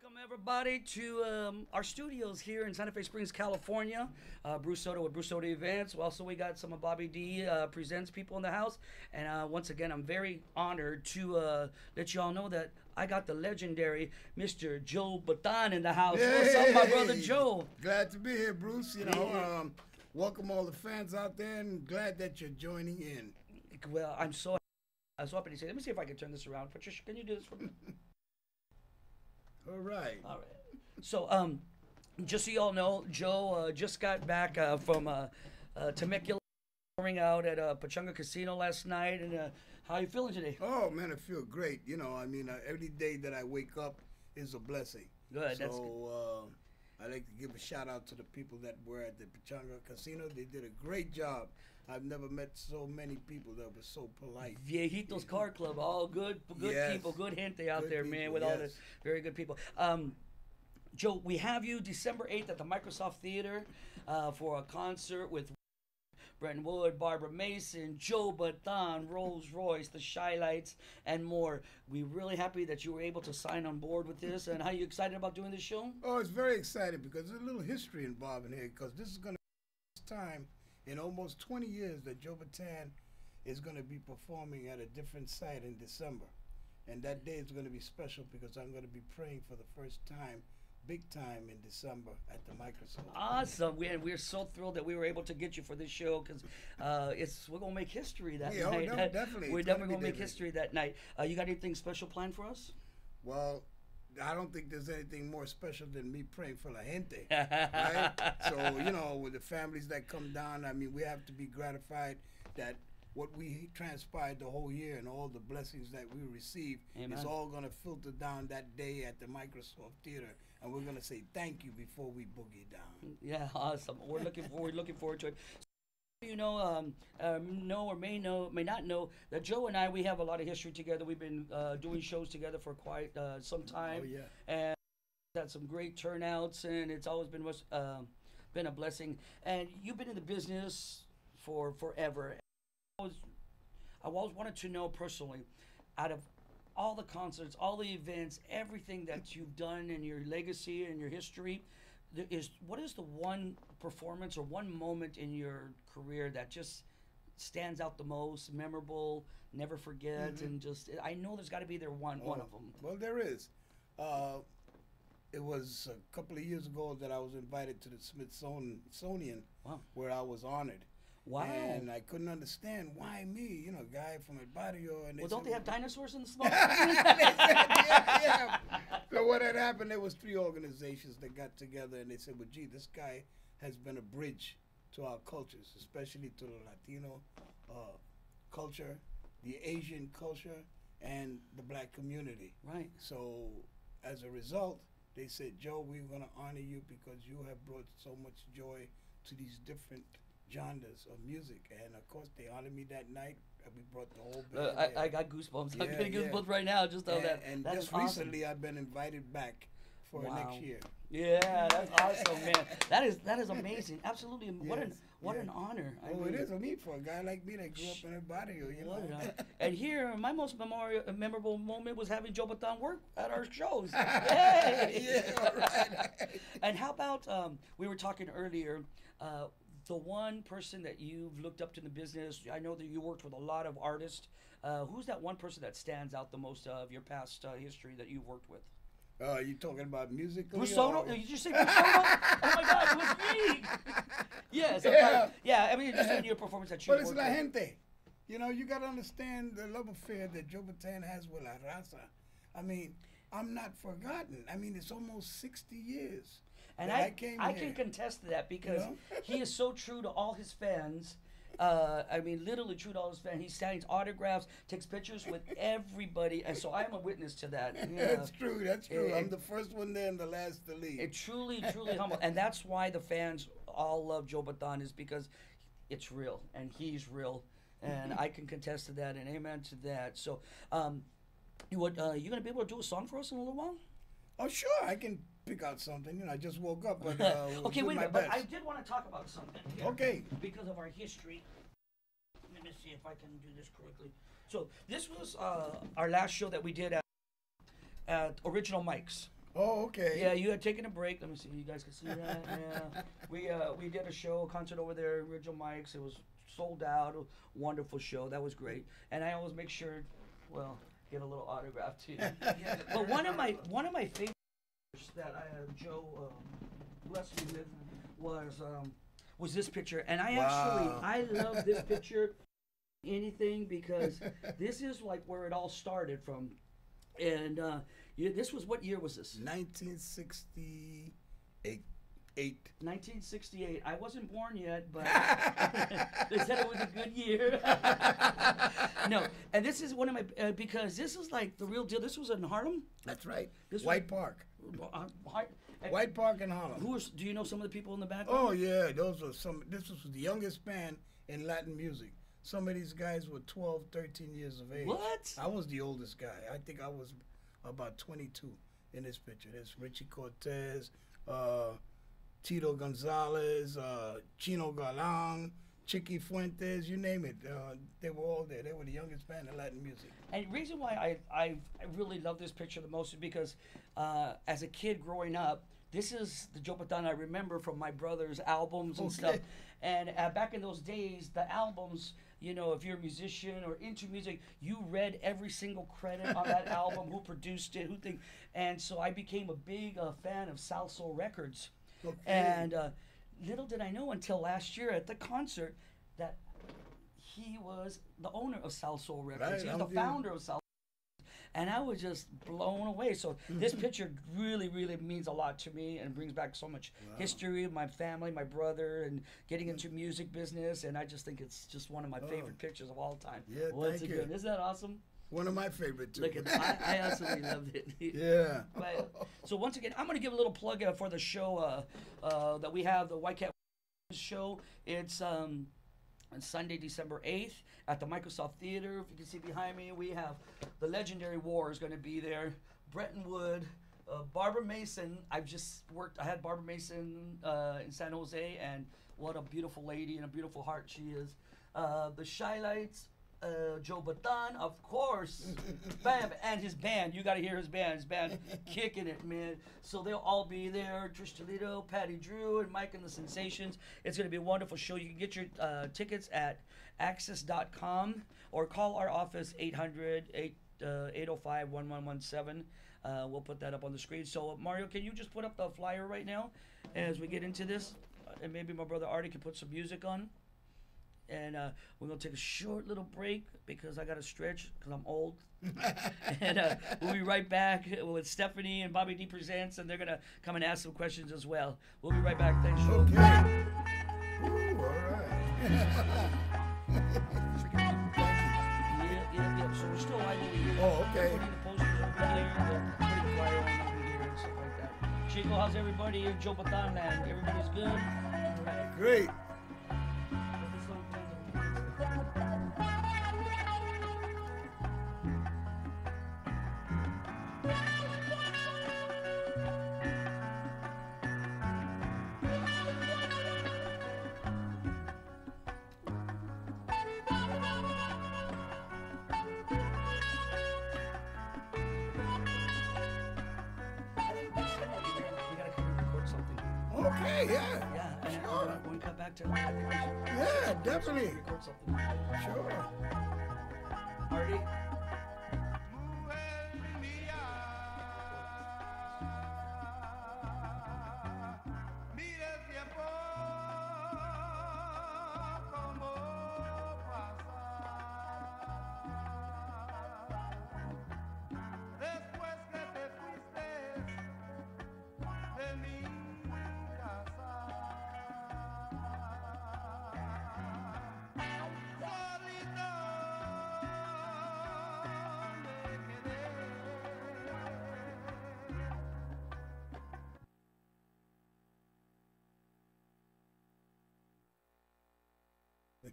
Welcome everybody to our studios here in Santa Fe Springs, California. Bruce Soto with Bruce Soto Events. Also, we got some of Bobby D presents people in the house, and once again, I'm very honored to let you all know that I got the legendary Mr. Joe Bataan in the house. Hey, What's up, my brother Joe? Glad to be here, Bruce. Welcome all the fans out there, and glad that you're joining in. Well, I was hoping to say. Let me see if I can turn this around. Patricia, can you do this for me? All right. All right. So, just so you all know, Joe just got back from Temecula, pouring out at Pachanga Casino last night. And how are you feeling today? Oh man, I feel great. Every day that I wake up is a blessing. Good. So That's good. I like to give a shout out to the people that were at the Pachanga Casino. They did a great job. I've never met so many people that were so polite. Viejitos Car Club, all good Yes. people, good gente out Good there, people, man, with all the yes. very good people. Joe, we have you December 8th at the Microsoft Theater for a concert with Brent Wood, Barbara Mason, Joe Bataan, Rolls Royce, the Shy Lights, and more. We're really happy that you were able to sign on board with this. And how are you excited about doing this show? Oh, it's very exciting because there's a little history involved in here because this is going to be the first time in almost 20 years that Joe Bataan is going to be performing at a different site in December. And that day is going to be special because I'm going to be praying for the first time, big time in December at the Microsoft. Awesome. We're so thrilled that we were able to get you for this show because we're going to make history that Yeah, night. oh, no, definitely. We're It's definitely gonna going be to make different. history that night. You got anything special planned for us? Well, I don't think there's anything more special than me praying for la gente. Right? So, with the families that come down, I mean, we have to be gratified that what we transpired the whole year and all the blessings that we received Amen. is all going to filter down that day at the Microsoft Theater. And we're going to say thank you before we boogie down. Yeah, awesome. We're looking forward to it. You know or may not know that Joe and we have a lot of history together. We've been doing shows together for quite some time. Oh, yeah. And had some great turnouts, and it's always been a blessing. And you've been in the business for forever. I always wanted to know personally, out of all the concerts, all the events, everything that you've done in your legacy and your history, what is the one performance or one moment in your career that just stands out the most, memorable, never forget, and just I know there's got to be one of them. Well, there is. It was a couple of years ago that I was invited to the Smithsonian, Wow. where I was honored. Wow. And I couldn't understand why me, guy from El Barrio. And Well, don't they have dinosaurs in the smoke? yeah. So what had happened, there was 3 organizations that got together and they said, well, gee, this guy has been a bridge to our cultures, especially to the Latino culture, the Asian culture, and the black community. Right. So as a result, they said, Joe, we're going to honor you because you have brought so much joy to these different genres of music. And of course, they honored me that night. And we brought the whole band. I got goosebumps. I'm Yeah, getting yeah. goosebumps right now just on that. And That just is awesome. recently, I've been invited back for Wow. next year. Yeah, that's awesome, man. That is amazing. Absolutely. What Yes, an honor. I Oh, mean, it is for me, for a guy like me that grew up in a barrio, what an honor. And here, my most memorable moment was having Joe Bataan work at our shows. Hey! Yeah, all right. And how about we were talking earlier, the one person that you've looked up to in the business? I know that you worked with a lot of artists. Who's that one person that stands out the most of your past history that you've worked with? You talking about musically? Bruce Soto? or- Did you say Bruce Soto? Oh my God, it was me! Yes, Yeah. yeah. I mean, just in your performance that you But it's worked la with. gente. You got to understand the love affair that Joe Bataan has with La Raza. I mean, I'm not forgotten. I mean, it's almost 60 years. And that I came can here. contest to that because You know? he is so true to all his fans. I mean, literally true to all his fans. He signs autographs, takes pictures with everybody, and so I'm a witness to that. Yeah. That's true. That's true. I'm It- the first one there and the last to leave. It truly humble, and that's why the fans all love Joe Bataan, is because it's real and he's real, and I can contest to that and amen to that. So, you gonna be able to do a song for us in a little while? Oh, sure. I can pick out something. I just woke up, but we'll Okay, do wait a my minute. But best. I did want to talk about something here. Okay. Because of our history. Let me see if I can do this correctly. So this was our last show that we did at Original Mike's. Oh, okay. Yeah, you had taken a break. Let me see. You guys can see that. Yeah, we did a concert over there, Original Mics. It was sold out. A wonderful show. That was great. And I always make sure, well, get a little autograph too. But one of my favorites that Joe blessed me with was this picture, and I love this picture. Anything because this is like where it all started from, and this was what year was this? 1968. 1968. I wasn't born yet, but they said it was a good year. No, and this is one of my because this is like the real deal. This was in Harlem. That's right. This White Park. White Park in Harlem. Do you know some of the people in the back? Oh yeah, those are some. This was the youngest band in Latin music. Some of these guys were 12, 13 years of age. What? I was the oldest guy. I think I was about 22 in this picture. There's Richie Cortez, Tito Gonzalez, Chino Galan, Chiqui Fuentes, you name it. They were all there. They were the youngest band in Latin music. And the reason why I really love this picture the most is because as a kid growing up, this is the Joe Bataan I remember from my brother's albums and stuff. And back in those days, the albums, you know, if you're a musician or into music, you read every single credit on that album, who produced it, and so I became a big fan of Sal Soul Records. Okay. And little did I know until last year at the concert that he was the owner of Sal Soul Records. Right, He was the founder of Sal. And I was just blown away. So this picture really, really means a lot to me and brings back so much history of my family, my brother, and getting into music business. And I just think it's just one of my favorite pictures of all time. Yeah, Once thank you. again, isn't that awesome? One of my favorite too. Look at that. I absolutely loved it. Yeah. But, so once again, I'm going to give a little plug for the show that we have, the White Cat show. It's on Sunday, December 8th at the Microsoft Theater. If you can see behind me, we have the legendary War is going to be there. Bretton Wood, Barbara Mason. I had Barbara Mason in San Jose, and what a beautiful lady and a beautiful heart she is. The Shy Lights, Joe Bataan, of course, Bam, and his band. You got to hear his band. His band kicking it, man. So they'll all be there. Trish Toledo, Patty Drew, and Mike and the Sensations. It's going to be a wonderful show. You can get your tickets at access.com or call our office 800-805-1117. We'll put that up on the screen. So, Mario, can you just put up the flyer right now as we get into this? And maybe my brother Artie can put some music on. And we're going to take a short little break because I got to stretch because I'm old. And we'll be right back with Stephanie and Bobby D Presents, and they're going to come and ask some questions as well. We'll be right back. Thanks, Joe. Okay. Ooh, all right. Yeah. So we're still live over here. Oh, okay. Putting the posters over here, putting the flyer on over here and stuff like that. Chico, how's everybody in Joe Bataan land? Everybody's good? All right. Great. Okay, yeah. Yeah, and Sure. when we come back to I think we should Yeah, definitely. record something. Sure. Artie?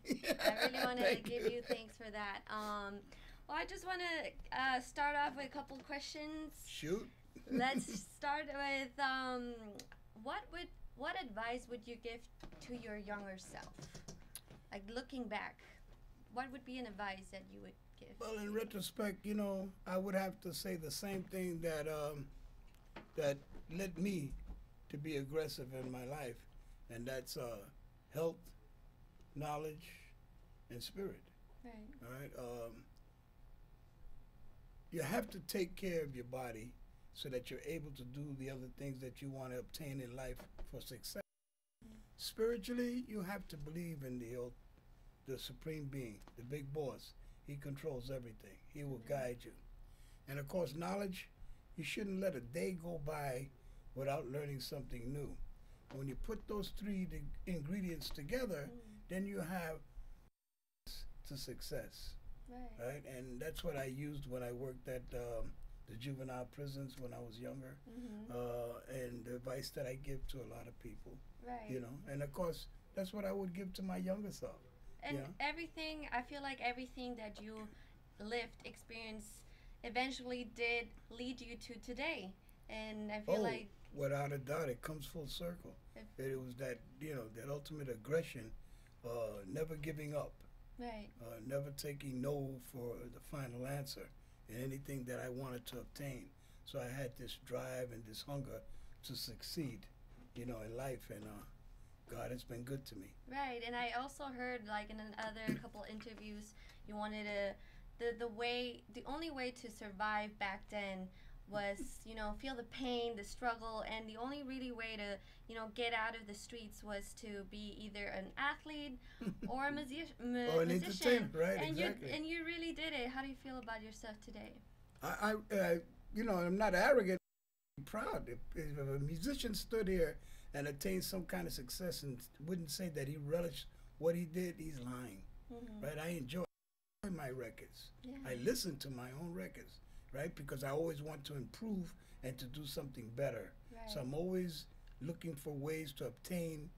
I really want to give you thanks for that. Well, I just want to start off with a couple questions. Shoot. Let's start with what advice would you give to your younger self? Like looking back, what would be an advice that you would give? Well, in retrospect, you know, I would have to say the same thing that that led me to be aggressive in my life, and that's health, knowledge, and spirit. Right. All right. You have to take care of your body so that you're able to do the other things that you want to obtain in life for success. Spiritually, you have to believe in the supreme being, the big boss. He controls everything. He will guide you. And of course, knowledge, you shouldn't let a day go by without learning something new. When you put those three ingredients together, then you have to success. Right. Right? And that's what I used when I worked at the juvenile prisons when I was younger, and the advice that I give to a lot of people. Right. You know, and of course, that's what I would give to my younger self. And you know? everything, I feel like everything that you lived, experienced, eventually did lead you to today. And I feel like without a doubt, it comes full circle. It was that, you know, that ultimate aggression, never giving up, right. never taking no for the final answer in anything that I wanted to obtain. So I had this drive and this hunger to succeed, you know, in life, and God has been good to me. Right, and I also heard, like, in another couple interviews, you wanted to, the only way to survive back then was, you know, feel the pain, the struggle, and the only really way to, you know, get out of the streets was to be either an athlete or a Or an musician. entertainer, right? And Exactly. you really did it. How do you feel about yourself today? I you know, I'm not arrogant. I'm proud. If a musician stood here and attained some kind of success and wouldn't say that he relished what he did, he's lying. Right? I enjoy my records. Yeah. I listen to my own records, right? Because I always want to improve and to do something better. Right. So I'm always looking for ways to obtain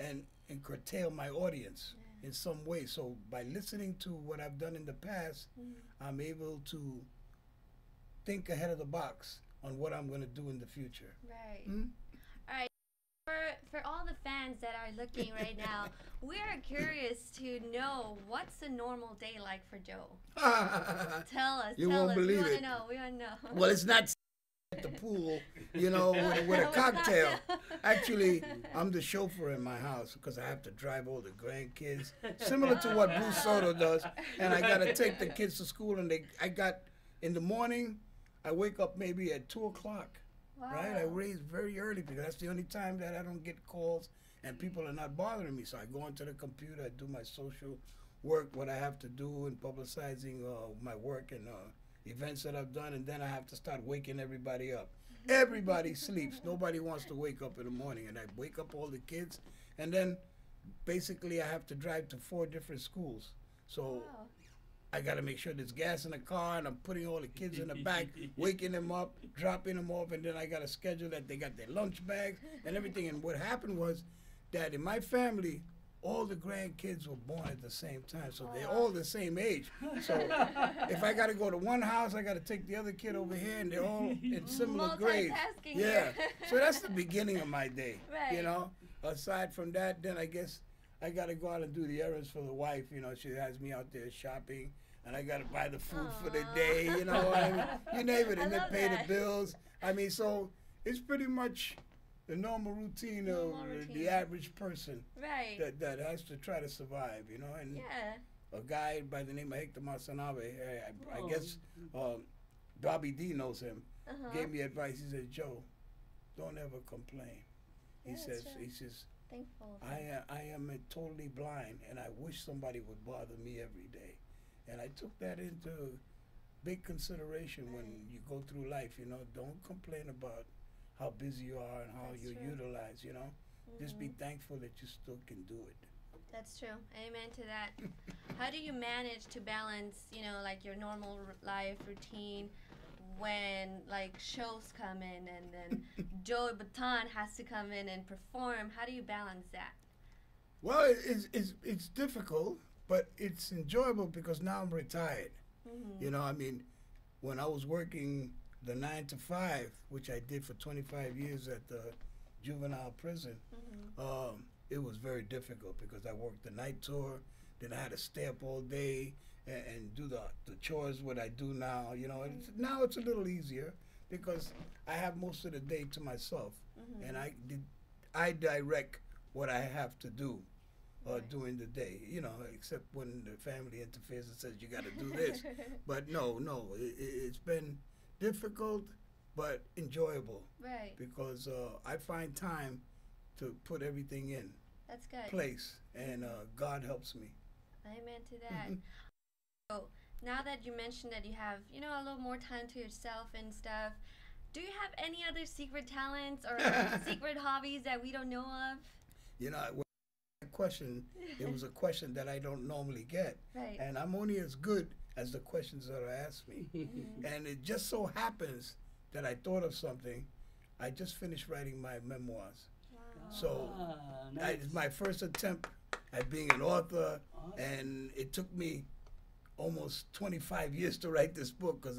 and curtail my audience in some way. So by listening to what I've done in the past, I'm able to think ahead of the box on what I'm going to do in the future. Right. All right. For all the fans that are looking right now, we are curious to know what's a normal day like for Joe. Tell us. You tell won't us. believe We want it. to know. We want to know. Well, it's not at the pool, you know, with a cocktail. Actually, I'm the chauffeur in my house because I have to drive all the grandkids, similar to what Blue Soto does. And I got to take the kids to school, and in the morning, I wake up maybe at 2 o'clock. Wow. Right? I raise very early because that's the only time that I don't get calls and people are not bothering me. So I go onto the computer, I do my social work, what I have to do in publicizing my work and events that I've done, and then I have to start waking everybody up. Everybody sleeps. Nobody wants to wake up in the morning, and I wake up all the kids, and then basically I have to drive to 4 different schools. So Wow. I got to make sure there's gas in the car, and I'm putting all the kids in the back, waking them up, dropping them off, and then I got to schedule that they got their lunch bags and everything. And what happened was that in my family, all the grandkids were born at the same time, so they're all the same age. So if I got to go to one house, I got to take the other kid over here, and they're all in similar grades. Multitasking Yeah, here. so that's the beginning of my day. Right. You know, aside from that, then I guess I got to go out and do the errands for the wife. You know, she has me out there shopping, and I got to buy the food for the day. You know, I mean, you name it, and I then love pay that. the bills. I mean, so it's pretty much the normal routine of the average person Right. that has to try to survive. You know, and Yeah. a guy by the name of Hector Masanabe, I guess Bobby D knows him, gave me advice. He said, Joe, don't ever complain. Yeah, He that's says, true. Thankful. I am totally blind, and I wish somebody would bother me every day. And I took that into big consideration when you go through life. You know, don't complain about how busy you are and how That's you're true. utilized. You know, just be thankful that you still can do it. That's true. Amen to that. How do you manage to balance, you know, like your normal life routine when like shows come in and then Joe Bataan has to come in and perform? How do you balance that? Well, it's difficult, but it's enjoyable because now I'm retired. You know, I mean, when I was working the 9 to 5, which I did for 25 years at the juvenile prison, it was very difficult because I worked the night tour, then I had to stay up all day and do the chores what I do now. You know, now it's a little easier because I have most of the day to myself, Mhm. and I direct what I have to do Right. during the day. You know, except when the family interferes and says you got to do this. But no, it's been difficult but enjoyable Right. because I find time to put everything in That's good. place, and God helps me. Amen to that. So now that you mentioned that you have, a little more time to yourself and stuff, do you have any other secret talents or secret hobbies that we don't know of? You know, when that question, it was a question that I don't normally get, Right. and I'm only as good as the questions that are asked me. And it just so happens that I thought of something. I just finished writing my memoirs. Wow. So nice. it's my first attempt at being an author, Awesome. and it took me almost 25 years to write this book because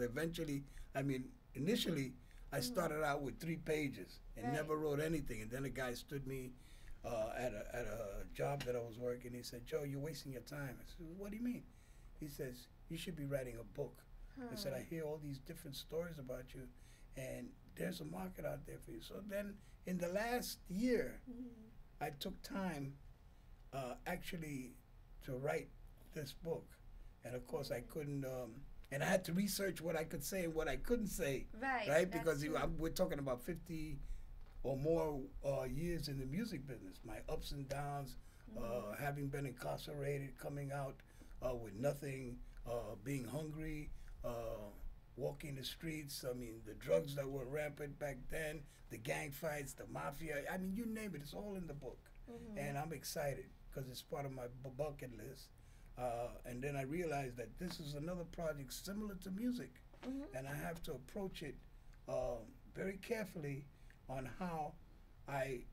initially I started out with 3 pages and Right. never wrote anything. And then a guy stood me at a job that I was working. He said, "Joe, you're wasting your time." I said, "What do you mean?" He says, "You should be writing a book." I said, "I hear all these different stories about you, and there's a market out there for you." So then in the last year, I took time actually to write this book. And of course, I couldn't, and I had to research what I could say and what I couldn't say, Right. right? That's Because true. we're talking about 50 or more years in the music business. My ups and downs, having been incarcerated, coming out with nothing, being hungry, walking the streets. I mean, the drugs that were rampant back then, the gang fights, the mafia. I mean, you name it, it's all in the book. And I'm excited because it's part of my bucket list. And then I realized that this is another project similar to music, and I have to approach it very carefully on how I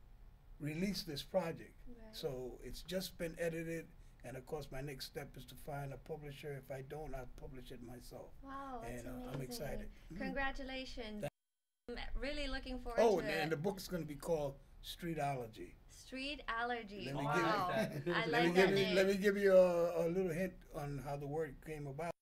release this project. Right. So it's just been edited, and of course my next step is to find a publisher. If I don't, I'll publish it myself. Wow, that's And amazing. I'm excited. Congratulations. Thank- I'm really looking forward Oh, to and it. the book's going to be called Streetology. Street allergy. Let me Wow. give you- I Let Let me like give that you, name. let me give you a little hint on how the word came about.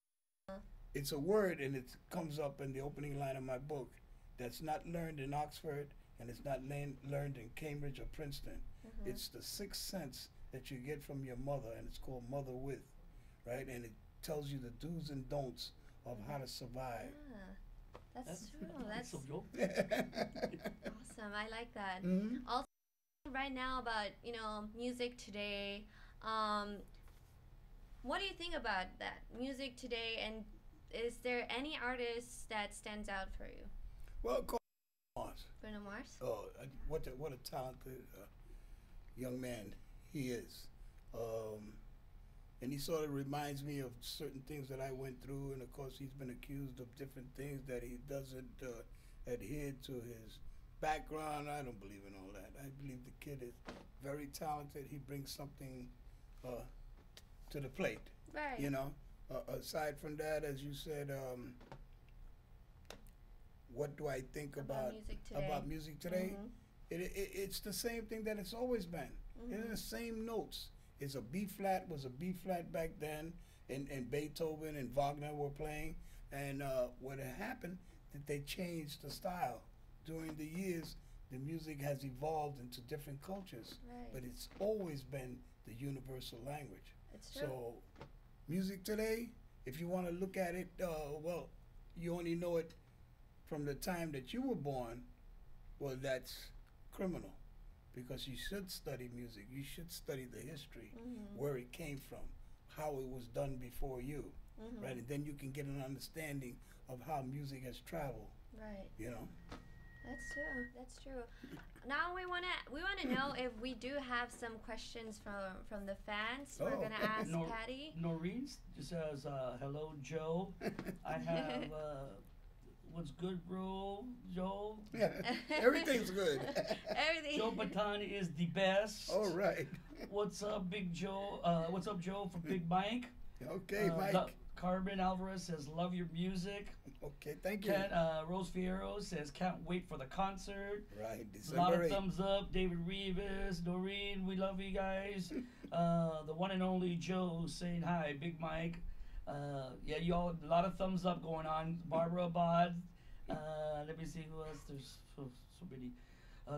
It's a word, and it comes up in the opening line of my book that's not learned in Oxford, and it's not learned in Cambridge or Princeton. It's the sixth sense that you get from your mother, and it's called Mother With, right? And it tells you the do's and don'ts of how to survive. Ah, that's true. That's awesome, Joe. awesome. I like that. Mhm. Also, right now about music today. What do you think about that music today? And is there any artist that stands out for you? Well, call Mars. Bruno Mars. Oh, what a talented young man he is. And he sort of reminds me of certain things that I went through, and of course he's been accused of different things that he doesn't adhere to his background. I don't believe in all that. I believe the kid is very talented. He brings something to the plate, Right. you know. Aside from that, as you said, what do I think About music today. today? It's the same thing that it's always been. It's the same notes. It's a B flat, was a B flat back then, and Beethoven and Wagner were playing. And what had happened, that they changed the style. During the years, the music has evolved into different cultures, Right. but it's always been the universal language. It's true. So, music today, if you want to look at it, well, you only know it from the time that you were born. Well, that's criminal, because you should study music. You should study the history, where it came from, how it was done before you, right? And then you can get an understanding of how music has traveled, Right. you know? That's true. That's true. Now we wanna know if we do have some questions from the fans. We're Oh. gonna ask Nor- Patty. Noreen just says, hello, Joe. I have, what's good, bro, Joe? Everything's good. Everything. Joe Bataan is the best. All right. What's up, Big Joe? What's up, Joe, from Big Mike? Okay, Mike. Carmen Alvarez says, love your music. Okay, thank you. Rose Fierro says, can't wait for the concert. Right, A lot December of 8th. thumbs up. David Rivas, Doreen, we love you guys. The one and only Joe saying hi, Big Mike. Yeah, y'all, a lot of thumbs up going on. Barbara Abad, let Let me see who else. There's so many.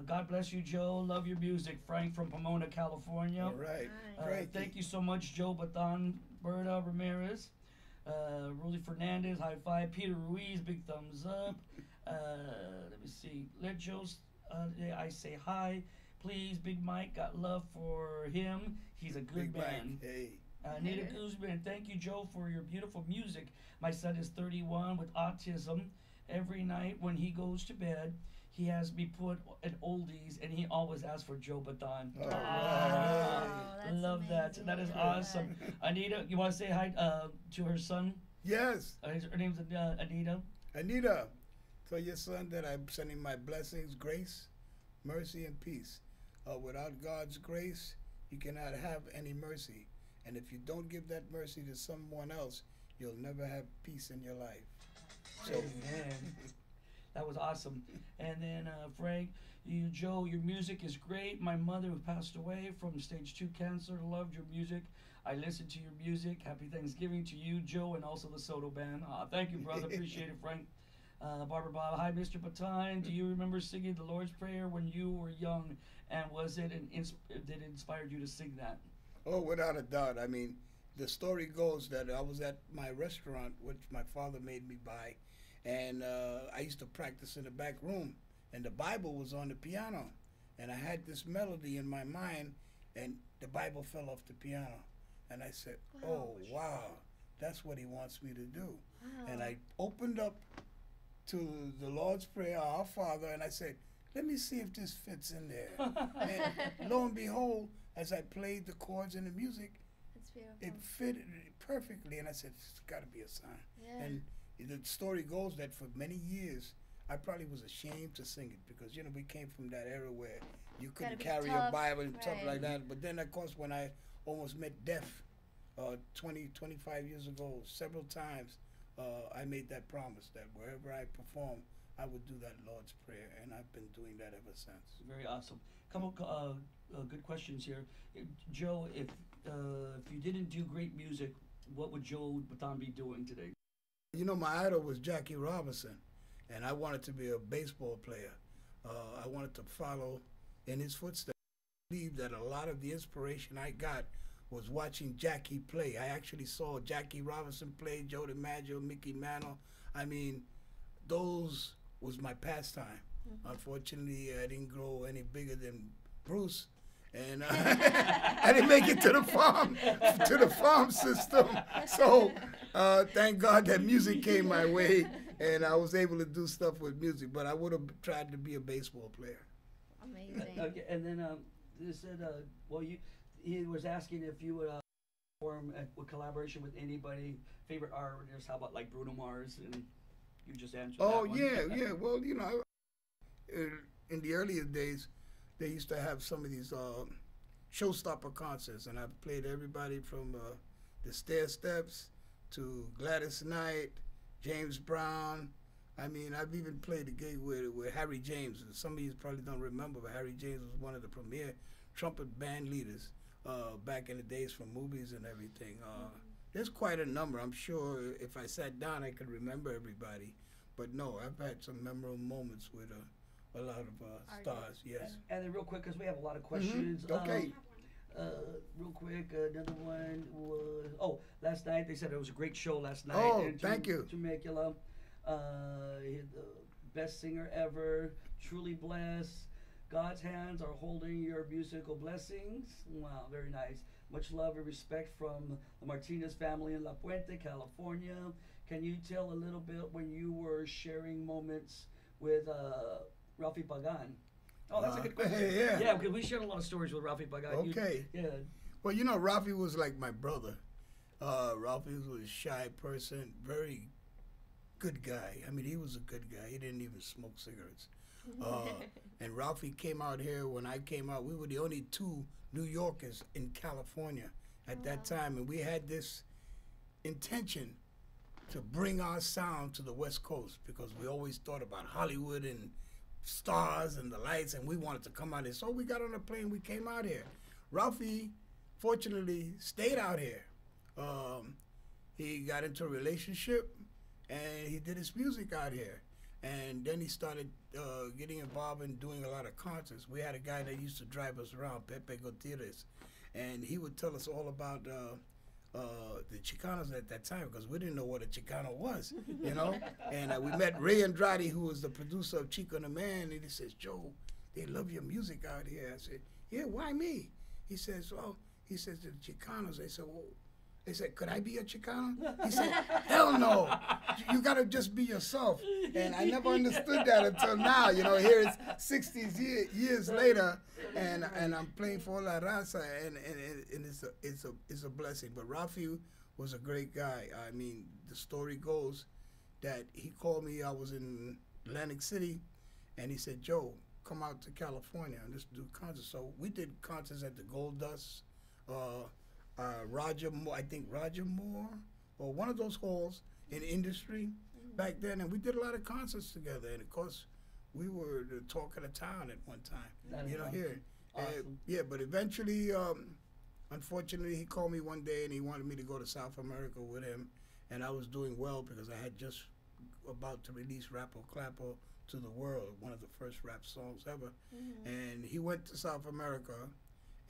God bless you, Joe. Love your music. Frank from Pomona, California. All right. Thank you so much, Joe Bataan, Berta Ramirez, Rosie Fernandez, high five. Peter Ruiz, big thumbs up. Let me see. Let Joe, I say hi. Please, Big Mike, got love for him. He's a good Big man. Mike, hey. Nita Guzman, thank you, Joe, for your beautiful music. My son is 31 with autism. Every night when he goes to bed, he has me put an oldies, and he always asks for Joe Bataan. All Oh, that's Love that. amazing. That is Yeah. awesome. Anita, you want to say hi to her son? Yes, Her name's Anita. Anita. Tell your son that I'm sending my blessings, grace, mercy, and peace. Without God's grace, you cannot have any mercy. And if you don't give that mercy to someone else, you'll never have peace in your life. So, Amen. That was awesome. And then Frank, Joe, your music is great. My mother, who passed away from stage 2 cancer, loved your music. I listened to your music. Happy Thanksgiving to you, Joe, and also the Soto Band. Thank you, brother. Appreciate it, Frank. Barbara Bob, hi, Mr. Bataan. Do you remember singing the Lord's Prayer when you were young? And was it did it inspire you to sing that? oh, without a doubt. I mean, the story goes that I was at my restaurant, which my father made me buy, and I used to practice in the back room, and the Bible was on the piano, and I had this melody in my mind, and the Bible fell off the piano, and I said, oh, wow, that's what he wants me to do. Wow. And I opened up to the Lord's Prayer, Our Father, and I said, let me see if this fits in there. And lo and behold, as I played the chords and the music, That's beautiful. it fit perfectly, and I said, it's got to be a sign. Yeah. And the story goes that for many years, I probably was ashamed to sing it because, you know, we came from that era where you couldn't be carry your tough, Bible and stuff right. like that. But then, of course, when I almost met death 25 years ago, several times, I made that promise that wherever I perform, I would do that Lord's Prayer, and I've been doing that ever since. Very awesome. Couple good questions here. Joe, if you didn't do great music, what would Joe Bataan be doing today? You know, my idol was Jackie Robinson, and I wanted to be a baseball player. I wanted to follow in his footsteps. I believe that a lot of the inspiration I got was watching Jackie play. I actually saw Jackie Robinson play, Joe DiMaggio, Mickey Mantle. I mean, those was my pastime. Unfortunately, I didn't grow any bigger than Bruce, and I didn't make it to the farm system. So thank God that music came my way, and I was able to do stuff with music. But I would have tried to be a baseball player. Amazing. Okay, and then you said, he was asking if you would perform with collaboration with anybody, favorite artists. How about like Bruno Mars? And you just answered. Oh, that one. yeah. Well, you know, in the earlier days, they used to have some of these showstopper concerts, and I've played everybody from the Stair Steps to Gladys Knight, James Brown. I mean, I've even played a gig with Harry James. Some of you probably don't remember, but Harry James was one of the premier trumpet band leaders back in the days from movies and everything. There's quite a number. I'm sure if I sat down, I could remember everybody. But no, I've had some memorable moments with a lot of stars, yes. And then real quick, because we have a lot of questions. Okay. Real quick, another one was, last night, they said it was a great show last night. Oh, in thank you. Temecula. The best singer ever, truly blessed. God's hands are holding your musical blessings. Wow, very nice. Much love and respect from the Martinez family in La Puente, California. Can you tell a little bit when you were sharing moments with Rafi Pagan? Oh, that's a good question. Yeah. Because we shared a lot of stories with Rafi Pagan. Okay. Yeah. Well, you know, Rafi was like my brother. Rafi was a shy person, very good guy. I mean, he was a good guy. He didn't even smoke cigarettes. And Rafi came out here when I came out. We were the only two New Yorkers in California at that time, and we had this intention to bring our sound to the West Coast because we always thought about Hollywood and stars and the lights, and we wanted to come out here. So we got on a plane, we came out here. Rafi, fortunately, stayed out here. He got into a relationship, and he did his music out here. And then he started getting involved in doing a lot of concerts. We had a guy that used to drive us around, Pepe Gutierrez, and he would tell us all about the Chicanos at that time, because we didn't know what a Chicano was, you know. And we met Ray Andrade, who was the producer of Chico and the Man, and he says, Joe, they love your music out here. I said, yeah, why me? He says, well, he says, the Chicanos. They said, well, they said, could I be a Chicano? He said, hell no. You got to just be yourself. And I never understood that until now. You know, here it's 60 years later, and I'm playing for La Raza, and it's a blessing. But Rafi was a great guy. I mean, the story goes that he called me. I was in Atlantic City, and he said, Joe, come out to California and just do concerts. So we did concerts at the Gold Dust, Roger Moore, or one of those halls in industry back then, and we did a lot of concerts together. And of course, we were the talk of the town at one time, you know, here. Awesome. Yeah, but eventually, unfortunately, he called me one day and he wanted me to go to South America with him, and I was doing well because I had just about to release Rappo Clappo to the world, one of the first rap songs ever. And he went to South America,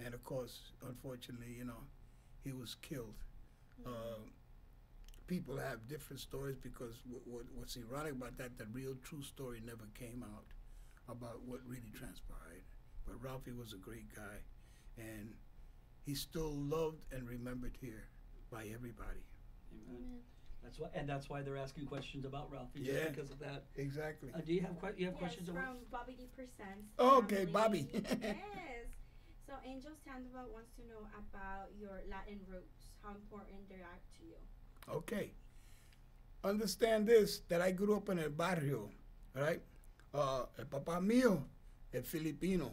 and of course, unfortunately, you know, he was killed. People have different stories because what's ironic about that, the real true story never came out about what really transpired. But Ralphie was a great guy, and he's still loved and remembered here by everybody. Amen. That's why they're asking questions about Ralphie, Yeah. just because of that. Exactly. Do you have questions? Yes, from Bobby D Presents. Oh, okay, family. Bobby. Yes. So Angel Sandoval wants to know about your Latin roots, how important they are to you. Okay. Understand this, that I grew up in el barrio, right? El papá mío es filipino.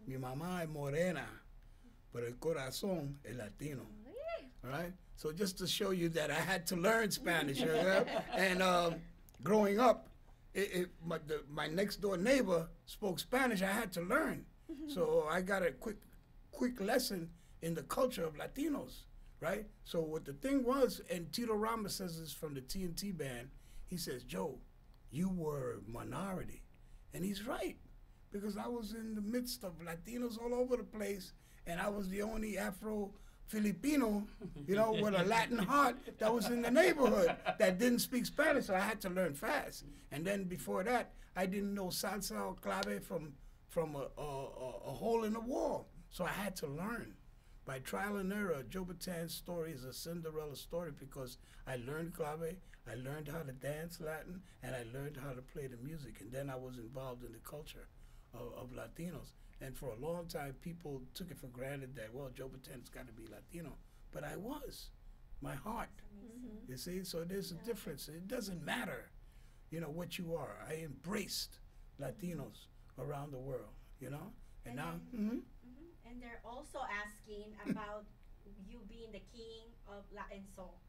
Mi mamá es morena, pero el corazón es latino. All right? So just to show you that I had to learn Spanish. And growing up, my next door neighbor spoke Spanish. I had to learn. So I got a quick lesson in the culture of Latinos, right? So what the thing was, and Tito Ramos says this from the TNT band, he says, Joe, you were minority. And he's right, because I was in the midst of Latinos all over the place, and I was the only Afro-Filipino, you know, with a Latin heart that was in the neighborhood that didn't speak Spanish, so I had to learn fast. And then before that, I didn't know salsa or clave from a hole in the wall, so I had to learn. By trial and error, Joe Bataan's story is a Cinderella story because I learned clave, I learned how to dance Latin, and I learned how to play the music. And then I was involved in the culture of Latinos. And for a long time, people took it for granted that, well, Joe Bataan's got to be Latino. But I was, my heart. You see, so there's a difference. It doesn't matter, you know, what you are. I embraced Latinos around the world, you know? And now, And they're also asking about you being the king of Latin soul.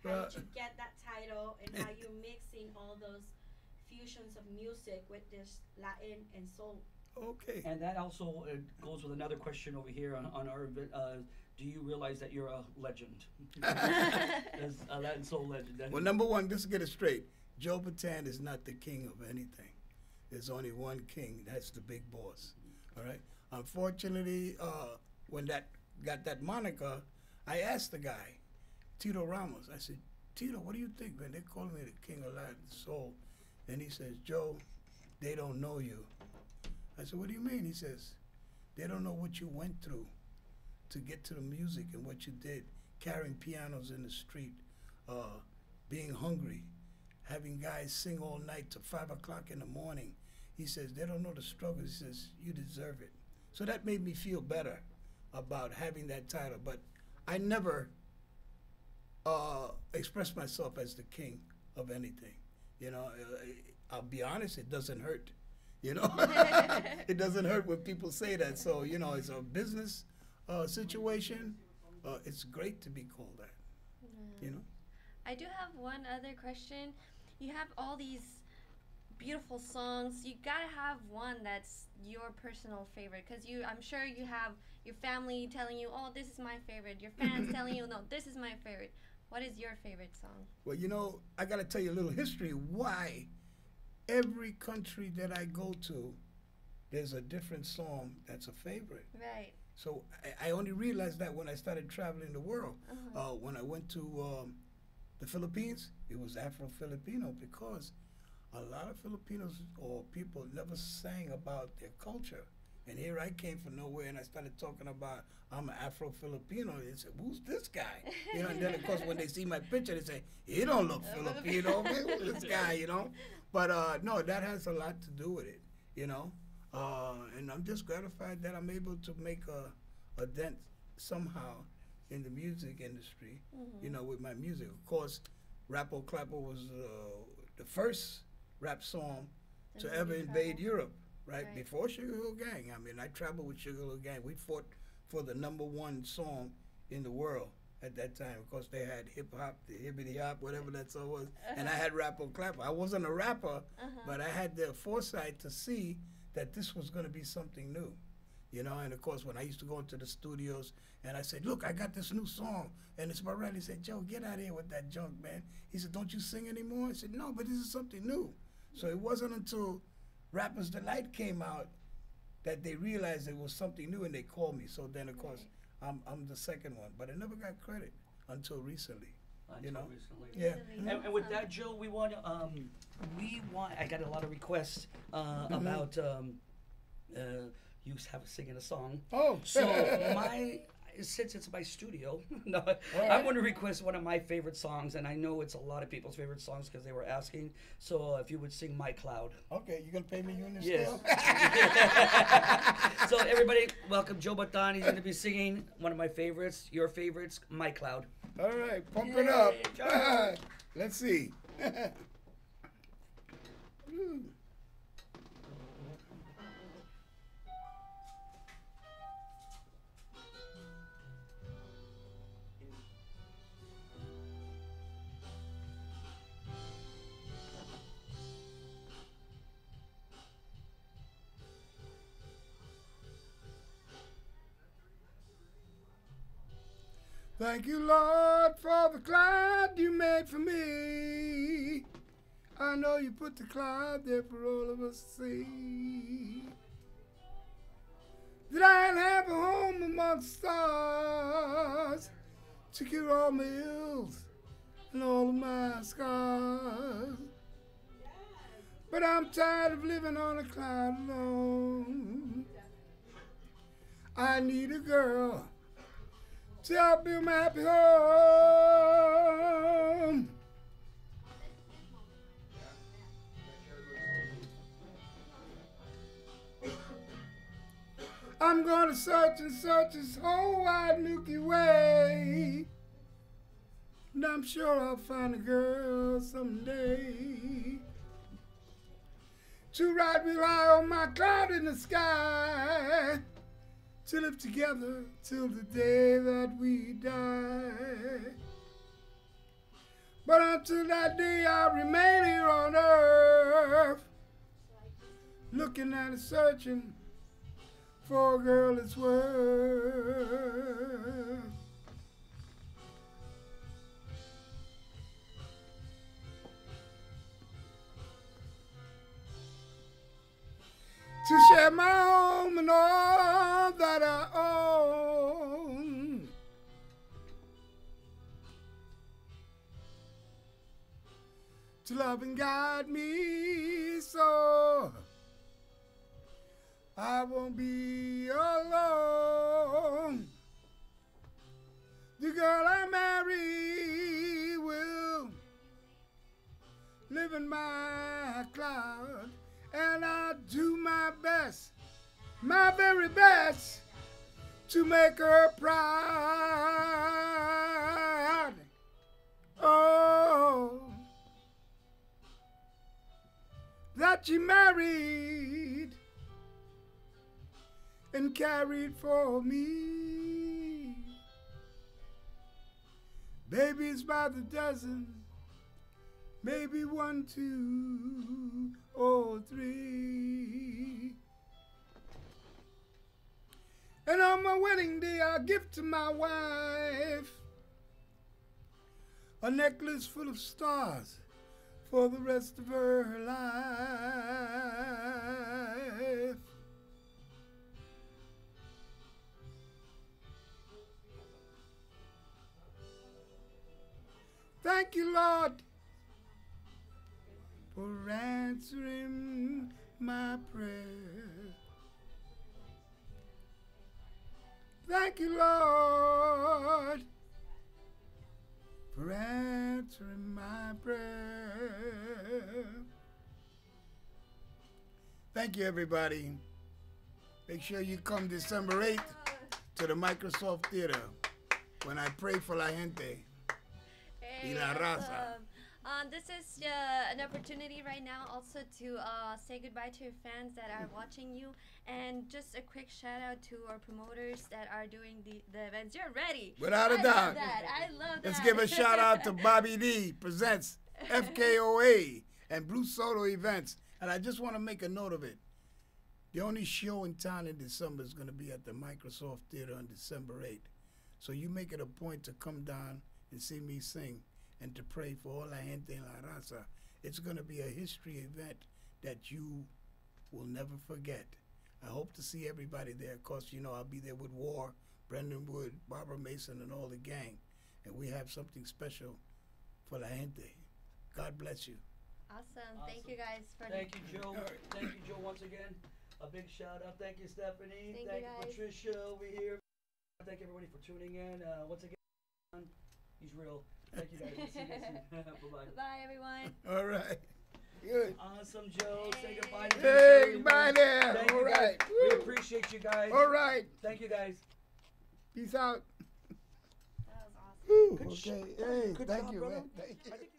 How did you get that title, and how you mixing all those fusions of music with this Latin and soul? Okay. And that also goes with another question over here on our do you realize that you're a legend? As a Latin soul legend. Well, number one, just to get it straight, Joe Bataan is not the king of anything. There's only one king. That's the big boss. All right? Unfortunately, when that got that moniker, I asked the guy, Tito Ramos, I said, Tito, what do you think, man? They're calling me the king of Latin soul. And he says, Joe, they don't know you. I said, what do you mean? He says, they don't know what you went through to get to the music and what you did, carrying pianos in the street, being hungry, having guys sing all night to 5 o'clock in the morning. He says, they don't know the struggle. He says, you deserve it. So that made me feel better about having that title. But I never expressed myself as the king of anything. You know, I'll be honest, it doesn't hurt. You know, it doesn't hurt when people say that. So, you know, it's a business situation. It's great to be called that, you know. I do have one other question. You have all these beautiful songs. You gotta have one that's your personal favorite, because I'm sure you have your family telling you, oh, this is my favorite. Your fans telling you, no, this is my favorite. What is your favorite song? Well, you know, I got to tell you a little history why every country that I go to, there's a different song that's a favorite. Right. So I only realized that when I started traveling the world. When I went to the Philippines, it was Afro-Filipino because a lot of Filipinos or people never sang about their culture. And here I came from nowhere and I started talking about I'm an Afro-Filipino. They said, who's this guy? You know, and then of course when they see my picture, they say, he don't look Filipino. Man, who's this guy, you know? But no, that has a lot to do with it, you know? And I'm just gratified that I'm able to make a dent somehow in the music industry, you know, with my music. Of course, Rappo Clappo was the first rap song to ever invade Europe, right? Before Sugar Hill Gang. I mean, I traveled with Sugar Hill Gang. We fought for the #1 song in the world at that time. Of course, they had hip hop, the hippity hop, whatever that song was, and I had Rappo Clappo. I wasn't a rapper, but I had the foresight to see that this was going to be something new, you know. And of course, when I used to go into the studios and I said, look, I got this new song, and it's my Riley said, Joe, get out of here with that junk, man. He said, don't you sing anymore? I said, no, but this is something new. So it wasn't until Rapper's Delight came out that they realized it was something new, and they called me. So then, of course, I'm the second one, but I never got credit until recently. You know? Recently. Yeah. And with that, Joe, we want I got a lot of requests about you singing a song. Oh. So since it's my studio, no, I'm going to request one of my favorite songs, and I know it's a lot of people's favorite songs because they were asking. So if you would sing "My Cloud." Okay, you gonna pay me unit Yes. still? So everybody, welcome Joe Bataan. He's going to be singing one of my favorites, your favorites, "My Cloud." All right, pump it up. Joe. Let's see. Thank you, Lord, for the cloud you made for me. I know you put the cloud there for all of us to see. That I'd have a home amongst stars to cure all my ills and all of my scars. But I'm tired of living on a cloud alone. I need a girl to help build my happy home. I'm gonna search and search this whole wide Milky Way, and I'm sure I'll find a girl someday to ride real high on my cloud in the sky, to live together till the day that we die. But until that day, I'll remain here on earth, looking and searching for a girl that's worth. To share my home and all that I own. To love and guide me so I won't be alone. The girl I marry will live in my cloud, and I'll do my best, my very best, to make her proud. Oh, that she married and carried for me. Babies by the dozen, maybe 1, 2, or 3. And on my wedding day, I'll give to my wife a necklace full of stars for the rest of her life. Thank you, Lord, for answering my prayer. Thank you, Lord, for answering my prayer. Thank you, everybody. Make sure you come December 8th to the Microsoft Theater when I pray for la gente. Hey, Y la raza. awesome. This is an opportunity right now also to say goodbye to your fans that are watching you, and just a quick shout out to our promoters that are doing the events. You're ready. Without a I doubt. love that. I love that. Let's give a shout out to Bobby D presents FKOA and Blue Soto events. And I just want to make a note of it. The only show in town in December is going to be at the Microsoft Theater on December 8th. So you make it a point to come down and see me sing and to pray for all la gente en la raza. It's going to be a history event that you will never forget. I hope to see everybody there. Of course, you know, I'll be there with War, Brendan Wood, Barbara Mason, and all the gang. And we have something special for la gente. God bless you. Awesome. Thank you guys for Thank you, Joe. All right. Thank you, Joe, once again. A big shout out. Thank you, Stephanie. Thank you, Thank guys. Patricia over here. Thank everybody for tuning in. Once again, he's real. Thank you guys. We'll see you guys soon. Bye-bye. Bye, everyone. All right. Good. Awesome, Joe. Say goodbye to Hey, everybody. bye there. Thank All you, guys. right. We Woo. appreciate you guys. All right. Thank you, guys. Peace out. That was awesome. Woo. Good Okay. sh- Hey, good thank job, you, brother. man. Thank you. I think